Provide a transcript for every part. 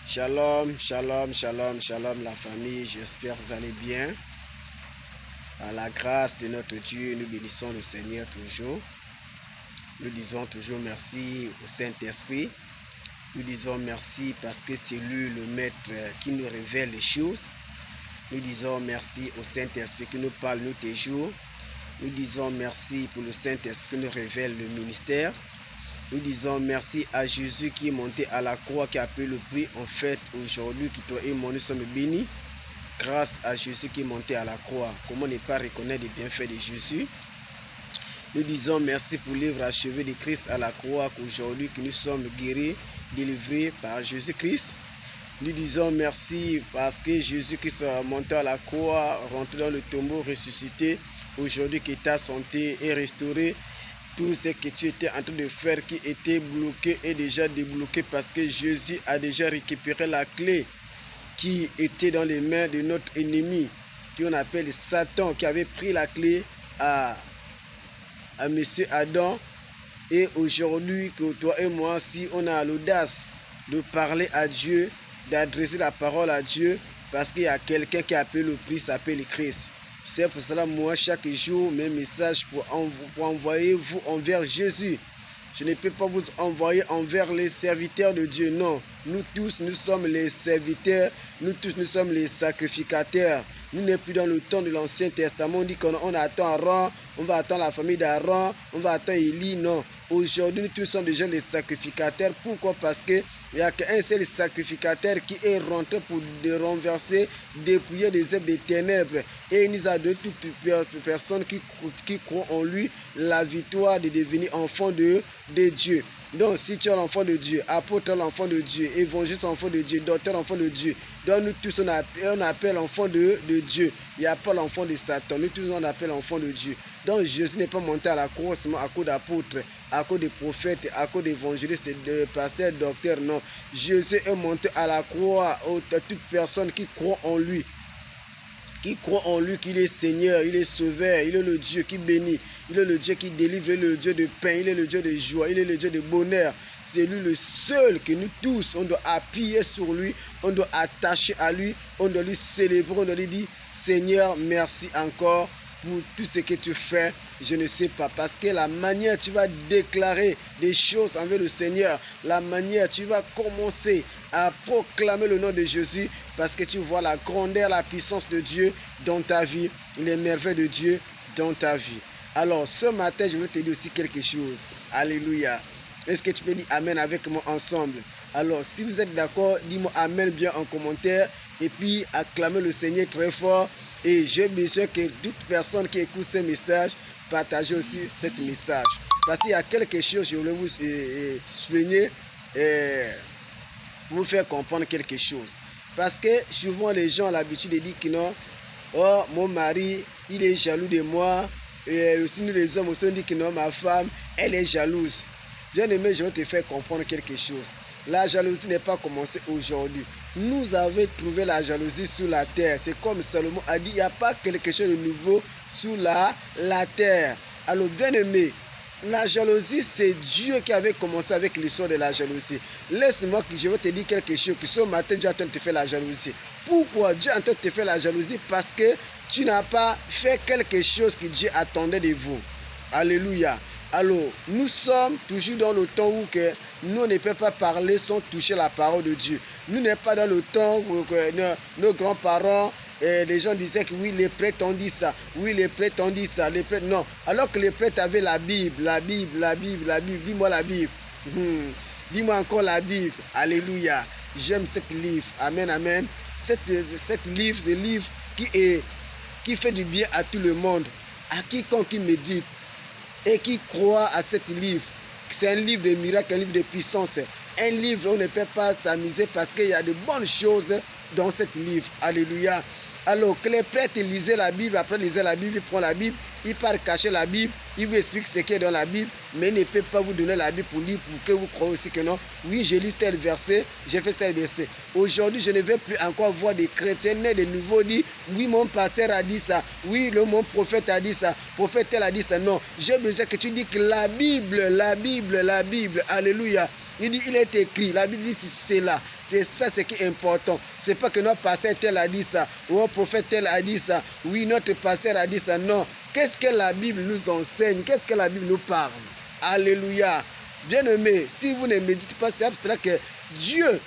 Shalom, shalom, shalom, shalom la famille, j'espère que vous allez bien. À la grâce de notre Dieu, nous bénissons le Seigneur toujours. Nous disons toujours merci au Saint-Esprit. Nous disons merci parce que c'est lui le maître qui nous révèle les choses. Nous disons merci au Saint-Esprit qui nous parle nous toujours. Nous disons merci pour le Saint-Esprit qui nous révèle le ministère. Nous disons merci à Jésus qui est monté à la croix, qui a payé le prix. En fait, aujourd'hui, qui toi et moi, nous sommes bénis grâce à Jésus qui est monté à la croix. Comment ne pas reconnaître les bienfaits de Jésus? Nous disons merci pour l'œuvre achevée de Christ à la croix, qu'aujourd'hui, que nous sommes guéris, délivrés par Jésus-Christ. Nous disons merci parce que Jésus-Christ est monté à la croix, rentré dans le tombeau, ressuscité. Aujourd'hui, que ta santé est restaurée. Tout ce que tu étais en train de faire qui était bloqué est déjà débloqué parce que Jésus a déjà récupéré la clé qui était dans les mains de notre ennemi, qu'on appelle Satan, qui avait pris la clé à Monsieur Adam. Et aujourd'hui, que toi et moi, si on a l'audace de parler à Dieu, d'adresser la parole à Dieu, parce qu'il y a quelqu'un qui a payé le prix, s'appelle Christ. C'est pour cela, moi, chaque jour, mes messages pour envoyer vous envers Jésus. Je ne peux pas vous envoyer envers les serviteurs de Dieu. Non, nous tous, nous sommes les serviteurs. Nous tous, nous sommes les sacrificateurs. Nous n'sommes plus dans le temps de l'Ancien Testament. On dit qu'on attend Aaron, on va attendre la famille d'Aaron, on va attendre Élie. Non, aujourd'hui, nous tous sommes déjà les sacrificateurs. Pourquoi? Parce qu'il n'y a qu'un seul sacrificateur qui est rentré pour renverser, dépouiller des œuvres des ténèbres. Et il nous a donné toutes personnes qui croient en lui la victoire de devenir enfant de Dieu. Donc, si tu es l'enfant de Dieu, apôtre l'enfant de Dieu, évangéliste l'enfant de Dieu, docteur l'enfant de Dieu, donc nous tous on appelle l'enfant de Dieu. Il n'y a pas l'enfant de Satan. Nous tous on appelle l'enfant de Dieu. Donc Jésus n'est pas monté à la croix seulement à cause d'apôtres, à cause de prophètes, à cause d'évangélistes, de pasteurs, docteurs. Non. Jésus est monté à la croix à toute personne qui croit en lui. Qui croit en lui qu'il est Seigneur, il est Sauveur, il est le Dieu qui bénit, il est le Dieu qui délivre, il est le Dieu de paix, il est le Dieu de joie, il est le Dieu de bonheur. C'est lui le seul que nous tous, on doit appuyer sur lui, on doit attacher à lui, on doit lui célébrer, on doit lui dire Seigneur, merci encore pour tout ce que tu fais, je ne sais pas. Parce que la manière tu vas déclarer des choses envers le Seigneur, la manière tu vas commencer à proclamer le nom de Jésus, parce que tu vois la grandeur, la puissance de Dieu dans ta vie, les merveilles de Dieu dans ta vie. Alors ce matin, je veux te dire aussi quelque chose. Alléluia. Est-ce que tu peux dire Amen avec moi ensemble? Alors, si vous êtes d'accord, dis-moi Amen bien en commentaire. Et puis, acclamez le Seigneur très fort. Et j'ai besoin que toute personne qui écoute ce message, partage aussi ce message. Parce qu'il y a quelque chose, je voulais vous souligner pour vous faire comprendre quelque chose. Parce que souvent, les gens ont l'habitude de dire que non, oh, mon mari, il est jaloux de moi. Et aussi, nous les hommes aussi, on dit que non, ma femme, elle est jalouse. Bien aimé, je vais te faire comprendre quelque chose. La jalousie n'est pas commencée aujourd'hui. Nous avons trouvé la jalousie sur la terre. C'est comme Salomon a dit, il n'y a pas quelque chose de nouveau sur la terre. Alors bien aimé, la jalousie, c'est Dieu qui avait commencé avec l'histoire de la jalousie. Laisse-moi que je vais te dire quelque chose, que ce matin, Dieu est en train de te faire la jalousie. Pourquoi Dieu est en train de te faire la jalousie? Parce que tu n'as pas fait quelque chose que Dieu attendait de vous. Alléluia. Alors, nous sommes toujours dans le temps où que nous ne pouvons pas parler sans toucher la parole de Dieu. Nous n'sommes pas dans le temps où nos grands-parents, les gens disaient que oui, les prêtres ont dit ça. Oui, les prêtres ont dit ça. Les prêtres, non. Alors que les prêtres avaient la Bible, la Bible, la Bible, la Bible. Dis-moi la Bible. Dis-moi encore la Bible. Alléluia. J'aime ce livre. Amen, amen. Cette livre, c'est un livre qui fait du bien à tout le monde. À quiconque qui médite et qui croit à ce livre. C'est un livre de miracle, un livre de puissance. Un livre où on ne peut pas s'amuser parce qu'il y a de bonnes choses dans ce livre. Alléluia. Alors que les prêtres lisaient la Bible, après lisaient la Bible, ils prennent la Bible, ils partent cacher la Bible, ils vous expliquent ce qui est dans la Bible. mais il ne peut pas vous donner la Bible pour lire, pour que vous croyez aussi que non. Oui, j'ai lu tel verset, j'ai fait tel verset. Aujourd'hui, je ne vais plus encore voir des chrétiens nés de nouveau dire, oui, mon pasteur a dit ça, oui, mon prophète a dit ça, prophète tel a dit ça. Non, j'ai besoin que tu dis que la Bible, alléluia. Il dit, il est écrit, la Bible dit c'est là, c'est ça ce qui est important. C'est pas que notre pasteur tel a dit ça, ou un prophète tel a dit ça, oui, notre pasteur a dit ça. Non, qu'est-ce que la Bible nous enseigne? Qu'est-ce que la Bible nous parle? Alléluia. Bien-aimé, si vous ne méditez pas, c'est pour cela que Dieu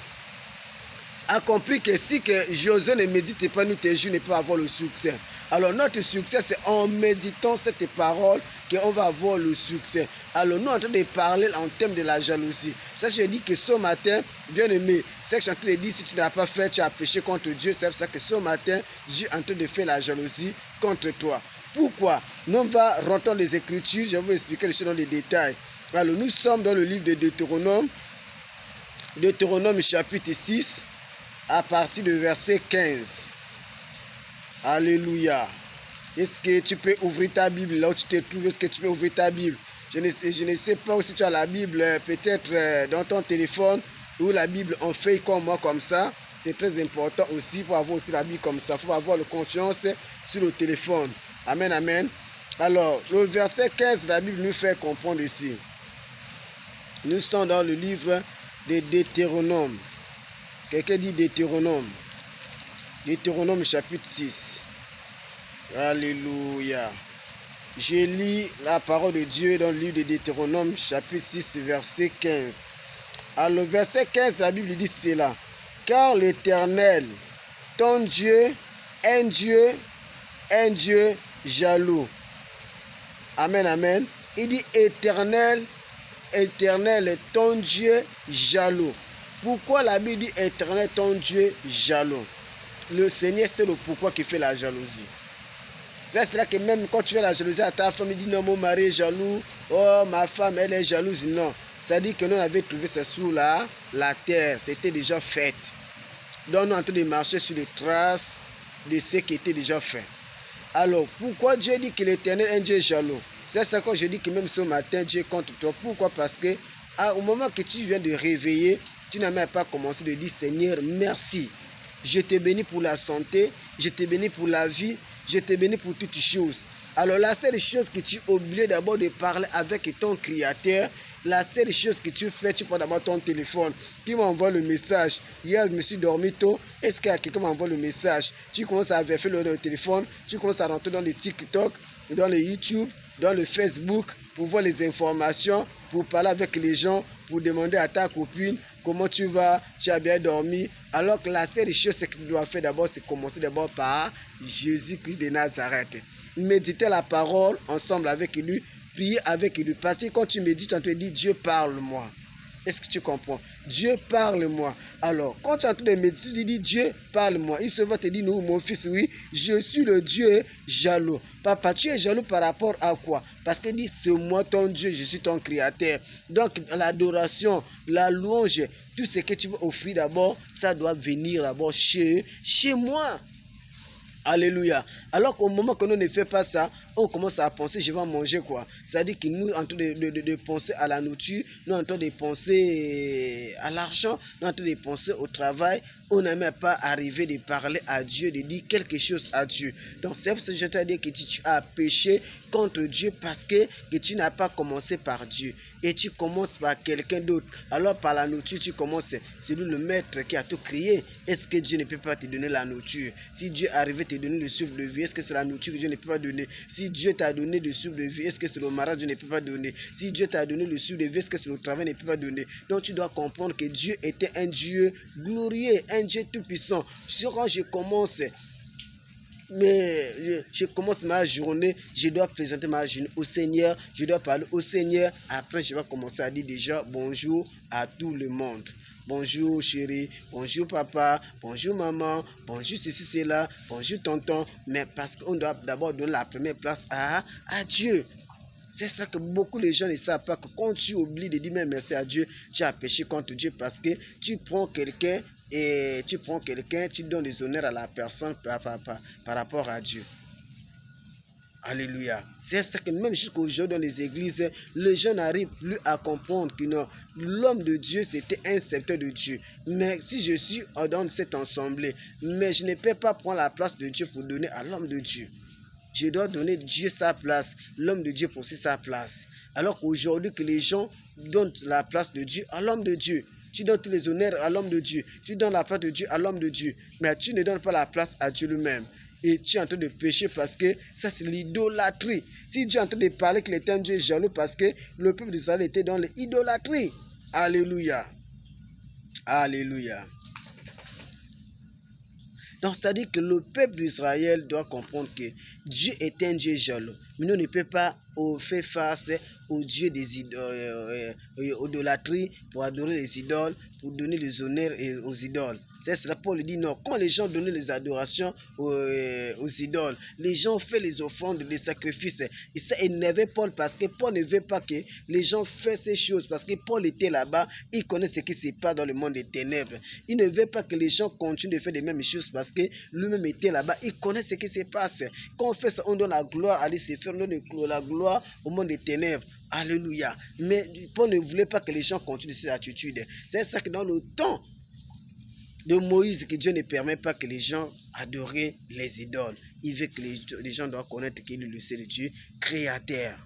a compris que si que Josué ne médite pas, nous tes jours ne peut avoir le succès. Alors notre succès, c'est en méditant cette parole qu'on va avoir le succès. Alors nous en train de parler en termes de la jalousie. Ça, je dis que ce matin, bien aimé, c'est que je suis en train de dire, si tu n'as pas fait, tu as péché contre Dieu. C'est pour ça que ce matin, Dieu est en train de faire la jalousie contre toi. Pourquoi? Nous on va rentrer dans les Écritures, je vais vous expliquer les choses dans les détails. Alors nous sommes dans le livre de Deutéronome, Deutéronome chapitre 6, à partir du verset 15. Alléluia. Est-ce que tu peux ouvrir ta Bible là où tu te trouves? Est-ce que tu peux ouvrir ta Bible? Je ne sais pas si tu as la Bible peut-être dans ton téléphone ou la Bible en feuille comme moi, comme ça. C'est très important aussi pour avoir aussi la Bible comme ça. Il faut avoir la confiance sur le téléphone. Amen, amen. Alors, le verset 15, la Bible nous fait comprendre ici. Nous sommes dans le livre de Deutéronome. Quelqu'un dit Deutéronome. Deutéronome chapitre 6. Alléluia. Je lis la parole de Dieu dans le livre de Deutéronome chapitre 6 verset 15. Alors le verset 15, la Bible dit cela. Car l'Éternel, ton Dieu, un Dieu jaloux. Amen, amen. Il dit Éternel, ton Dieu jaloux. Pourquoi la Bible dit Éternel, ton Dieu jaloux? Le Seigneur, c'est le pourquoi qui fait la jalousie. C'est là que même quand tu fais la jalousie à ta femme, il dit non, mon mari est jaloux, oh, ma femme, elle est jalouse. Non, ça dit que nous avons trouvé ça sous la terre, c'était déjà fait. Donc nous sommes en train de marcher sur les traces de ce qui était déjà fait. Alors, pourquoi Dieu dit que l'Éternel est un Dieu jaloux? C'est ça que je dis que même ce matin, Dieu est contre toi. Pourquoi? Parce que au moment que tu viens de réveiller, tu n'as même pas commencé de dire Seigneur, merci. Je te bénis pour la santé, je te bénis pour la vie, je te bénis pour toutes choses. Alors la seule chose que tu oublies d'abord de parler avec ton Créateur, la seule chose que tu fais, tu prends d'abord ton téléphone, qui m'envoie le message. Hier, je me suis dormi tôt, est-ce que quelqu'un m'envoie le message? Tu commences à faire le téléphone, tu commences à rentrer dans le TikTok, dans le YouTube, dans le Facebook, pour voir les informations, pour parler avec les gens, pour demander à ta copine comment tu vas, tu as bien dormi. Alors que la seule chose que tu dois faire d'abord, c'est commencer d'abord par Jésus-Christ de Nazareth. Méditer la parole ensemble avec lui, prier avec lui. Parce que quand tu médites, tu te dis Dieu parle-moi. Est-ce que tu comprends? Dieu parle-moi. Alors, quand tu es en train de méditer, tu dis Dieu parle-moi. Il se va te dire, non, mon fils, oui, je suis le Dieu jaloux. Papa, tu es jaloux par rapport à quoi? Parce qu'il dit, c'est moi ton Dieu, je suis ton créateur. Donc, l'adoration, la louange, tout ce que tu veux offrir d'abord, ça doit venir d'abord chez moi. Alléluia. Alors qu'au moment que nous ne faisons pas ça, on commence à penser, je vais manger quoi. C'est-à-dire que nous, en train de penser à la nourriture, nous, en train de penser à l'argent, nous, en train de penser au travail, on n'a même pas arrivé de parler à Dieu, de dire quelque chose à Dieu. Donc, c'est pour ça que je te dis que tu as péché contre Dieu parce que tu n'as pas commencé par Dieu. Et tu commences par quelqu'un d'autre. Alors, par la nourriture, tu commences. C'est lui le maître qui a tout créé. Est-ce que Dieu ne peut pas te donner la nourriture? Si Dieu arrive à te donner le souffle de vie, est-ce que c'est la nourriture que Dieu ne peut pas donner? Si Dieu t'a donné le souffle de vie, est-ce que c'est le mariage que Dieu ne peut pas donner? Si Dieu t'a donné le souffle de vie, est-ce que c'est le travail que Dieu ne peut pas donner? Donc, tu dois comprendre que Dieu était un Dieu glorieux, un Dieu tout-puissant. Quand je commence ma journée, je dois présenter ma journée au Seigneur, je dois parler au Seigneur. Après, je vais commencer à dire déjà bonjour à tout le monde. Bonjour chérie, bonjour papa, bonjour maman, bonjour ceci, cela, bonjour tonton. Mais parce qu'on doit d'abord donner la première place à Dieu. C'est ça que beaucoup de gens ne savent pas, que quand tu oublies de dire merci à Dieu, tu as péché contre Dieu parce que tu prends quelqu'un et tu donnes des honneurs à la personne par rapport à Dieu. Alléluia. C'est ça que même jusqu'aujourd'hui dans les églises, les gens n'arrivent plus à comprendre que non, l'homme de Dieu, c'était un serviteur de Dieu. Mais si je suis dans cette assemblée, mais je ne peux pas prendre la place de Dieu pour donner à l'homme de Dieu. Je dois donner Dieu sa place, l'homme de Dieu pour aussi sa place. Alors qu'aujourd'hui, que les gens donnent la place de Dieu à l'homme de Dieu. Tu donnes tous les honneurs à l'homme de Dieu. Tu donnes la place de Dieu à l'homme de Dieu. Mais tu ne donnes pas la place à Dieu lui-même. Et tu es en train de pécher parce que ça, c'est l'idolâtrie. Si Dieu est en train de parler qu'il était un Dieu jaloux parce que le peuple d'Israël était dans l'idolâtrie. Alléluia. Alléluia. Donc, c'est-à-dire que le peuple d'Israël doit comprendre que Dieu est un Dieu jaloux. Mais nous ne pouvons pas faire face au Dieu des idolâtries pour adorer les idoles, pour donner les honneurs aux idoles. C'est cela, Paul dit non. Quand les gens donnent les adorations aux idoles, les gens font les offrandes, les sacrifices. Et ça énerve Paul parce que Paul ne veut pas que les gens fassent ces choses. Parce que Paul était là-bas, il connaît ce qui se passe dans le monde des ténèbres. Il ne veut pas que les gens continuent de faire les mêmes choses parce que lui-même était là-bas, il connaît ce qui se passe. Quand on fait ça, on donne la gloire à Lucifer, on donne la gloire au monde des ténèbres. Alléluia. Mais Paul ne voulait pas que les gens continuent ces attitudes. C'est ça que dans le temps de Moïse, que Dieu ne permet pas que les gens adorent les idoles. Il veut que les gens doivent connaître qu'il est le seul Dieu créateur.